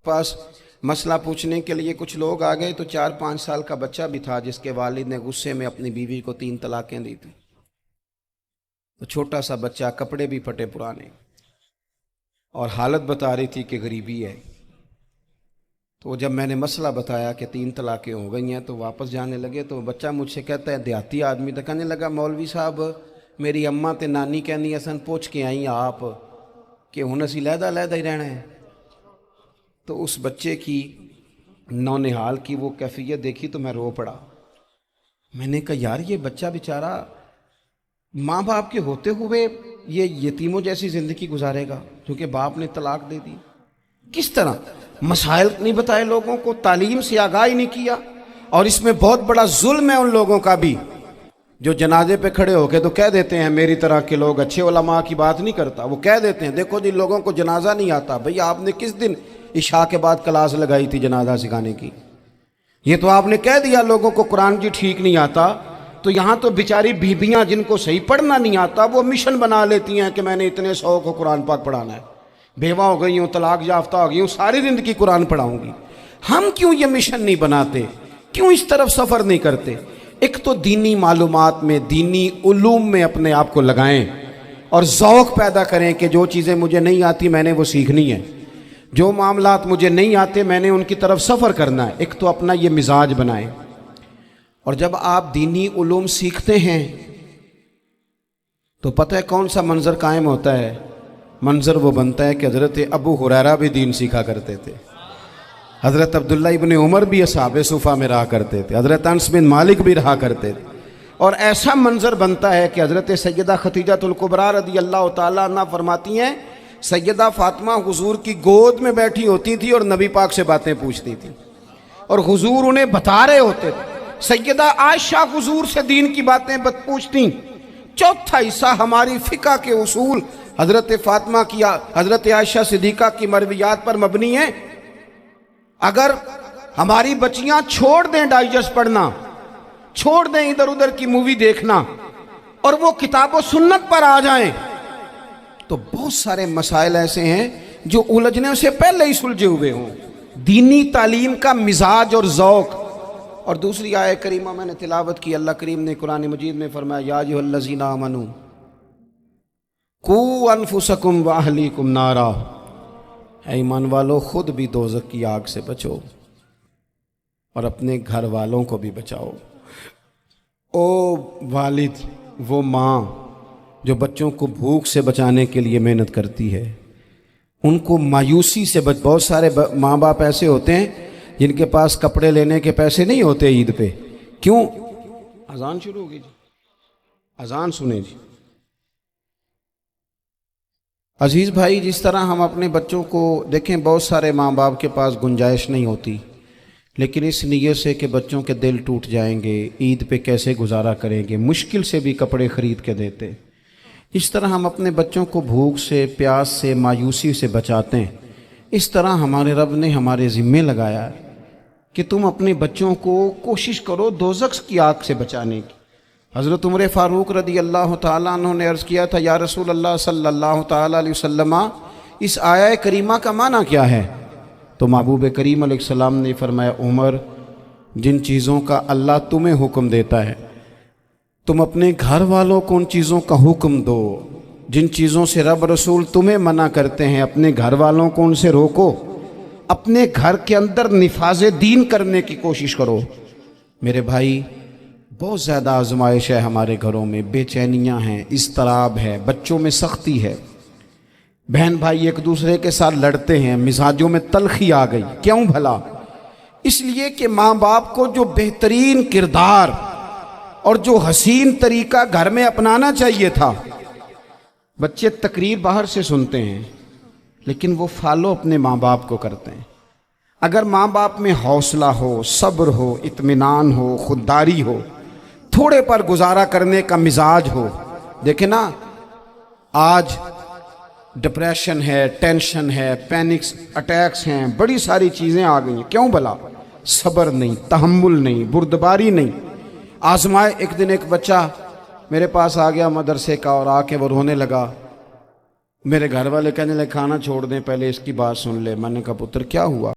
पास मसला पूछने के लिए कुछ लोग आ गए तो 4-5 साल का बच्चा भी था जिसके वालिद ने गुस्से में अपनी बीवी को 3 तलाकें दी थी। तो छोटा सा बच्चा, कपड़े भी फटे पुराने, और हालत बता रही थी कि गरीबी है। तो जब मैंने मसला बताया कि 3 तलाकें हो गई हैं तो वापस जाने लगे, तो बच्चा मुझसे कहता है, देहाती आदमी, तो कहने लगा, मौलवी साहब मेरी अम्मा ते नानी कहनी असन पूछ के आई आप कि हुण असीं लहदा लहदा ही रहना है। तो उस बच्चे की नौनिहाल की वो कैफियत देखी तो मैं रो पड़ा। मैंने कहा यार ये बच्चा बेचारा माँ बाप के होते हुए ये यतीमों जैसी ज़िंदगी गुजारेगा क्योंकि बाप ने तलाक दे दी। किस तरह मसाइल नहीं बताए लोगों को, तालीम से आगाही नहीं किया। और इसमें बहुत बड़ा जुल्म है उन लोगों का भी जो जनाजे पे खड़े होके तो कह देते हैं मेरी तरह के लोग, अच्छे उलमा की बात नहीं करता, वो कह देते हैं देखो जी लोगों को जनाजा नहीं आता। भैया आपने किस दिन इशा के बाद क्लास लगाई थी जनाजा सिखाने की? ये तो आपने कह दिया लोगों को कुरान जी ठीक नहीं आता। तो यहाँ तो बेचारी बीबियाँ जिनको सही पढ़ना नहीं आता वो मिशन बना लेती हैं कि मैंने इतने 100 को कुरान पाक पढ़ाना है, बेवा हो गई हूँ, तलाक याफ्ता हो गई हूँ, सारी ज़िंदगी कुरान पढ़ाऊँगी। हम क्यों ये मिशन नहीं बनाते, क्यों इस तरफ सफ़र नहीं करते? एक तो दीनी मालूमात में, दीनी उलूम में अपने आप को लगाएं और ज़ौक़ पैदा करें कि जो चीज़ें मुझे नहीं आती मैंने वो सीखनी है, जो मामलात मुझे नहीं आते मैंने उनकी तरफ सफ़र करना है। एक तो अपना ये मिजाज बनाएं। और जब आप दीनी उलूम सीखते हैं तो पता है कौन सा मंज़र कायम होता है? मंज़र वो बनता है कि हज़रत अबू हुरैरा भी दीन सीखा करते थे, हज़रत अब्दुल्ला इब्न उमर भी असहाबे सुफ़ा में रहा करते थे, हज़रत अनस बिन मालिक भी रहा करते थे। और ऐसा मंज़र बनता है कि हज़रत सैयदा खदीजतुल कुबरा रज़ी अल्लाह तआला अन्हा फरमाती हैं, सैयदा फ़ातिमा हुज़ूर की गोद में बैठी होती थी और नबी पाक से बातें पूछती थी और हुज़ूर उन्हें बता रहे होते थे। सैयदा आयशा हुज़ूर से दीन की बातें पूछती। चौथा हिस्सा हमारी फ़िक़्ह के उसूल हज़रत फ़ातिमा की, हज़रत आयशा सिद्दीक़ा की मरवियात पर मबनी है। अगर हमारी बच्चियां छोड़ दें डाइजेस्ट पढ़ना, छोड़ दें इधर उधर की मूवी देखना और वो किताबों सुन्नत पर आ जाएं तो बहुत सारे मसाइल ऐसे हैं जो उलझने से पहले ही सुलझे हुए हों। दीनी तालीम का मिजाज और ज़ौक़। और दूसरी आयत करीमा मैंने तिलावत की, अल्लाह करीम ने कुरान मजीद में फरमाया, या अय्युहल्लज़ीना आमनू कू अनफुसकुम व अहलीकुम नारा, ऐ ईमान वालों खुद भी दोज़ख की आग से बचो और अपने घर वालों को भी बचाओ। ओ वालिद, वो माँ जो बच्चों को भूख से बचाने के लिए मेहनत करती है, उनको मायूसी से बहुत सारे माँ बाप ऐसे होते हैं जिनके पास कपड़े लेने के पैसे नहीं होते ईद पे। क्यों? अजान शुरू होगी जी, अजान सुने जी। अजीज़ भाई, जिस तरह हम अपने बच्चों को देखें, बहुत सारे माँ बाप के पास गुंजाइश नहीं होती, लेकिन इस नीयत से कि बच्चों के दिल टूट जाएंगे, ईद पे कैसे गुजारा करेंगे, मुश्किल से भी कपड़े ख़रीद के देते। इस तरह हम अपने बच्चों को भूख से, प्यास से, मायूसी से बचाते हैं। इस तरह हमारे रब ने हमारे ज़िम्मे लगाया है कि तुम अपने बच्चों को कोशिश करो दोज़ख की आग से बचाने की। हज़रत उमर फ़ारूक रदी अल्लाह ताला अन्हु ने अर्ज़ किया था, या रसूल अल्लाह सल्लल्लाहु ताला अलैहि वसल्लम, इस आया करीमा का माना क्या है? तो महबूब करीम अलैहिस्सलाम ने फरमाया, उमर, जिन चीज़ों का अल्लाह तुम्हें हुक्म देता है तुम अपने घर वालों को उन चीज़ों का हुक्म दो, जिन चीज़ों से रब रसूल तुम्हें मना करते हैं अपने घर वालों को उनसे रोको। अपने घर के अंदर निफाज़े दीन करने की कोशिश करो। मेरे भाई, बहुत ज़्यादा आजमाइश है हमारे घरों में, बेचैनियाँ हैं, इज़्तिराब है, बच्चों में सख्ती है, बहन भाई एक दूसरे के साथ लड़ते हैं, मिजाजों में तलखी आ गई। क्यों भला? इसलिए कि माँ बाप को जो बेहतरीन किरदार और जो हसीन तरीका घर में अपनाना चाहिए था, बच्चे तकरीर बाहर से सुनते हैं लेकिन वो फॉलो अपने माँ बाप को करते हैं। अगर माँ बाप में हौसला हो, सब्र हो, इत्मीनान हो, खुददारी हो, थोड़े पर गुजारा करने का मिजाज हो। देखे ना, आज डिप्रेशन है, टेंशन है, पैनिक्स अटैक्स हैं, बड़ी सारी चीज़ें आ गई हैं। क्यों भला? सब्र नहीं, तहम्मुल नहीं, बुर्दबारी नहीं। आजमाए। एक दिन एक बच्चा मेरे पास आ गया मदरसे का और आके वो रोने लगा میرے گھر والے کہنے لگے کھانا چھوڑ دیں، پہلے اس کی بات سن لے۔ میں نے کہا پتر کیا ہوا؟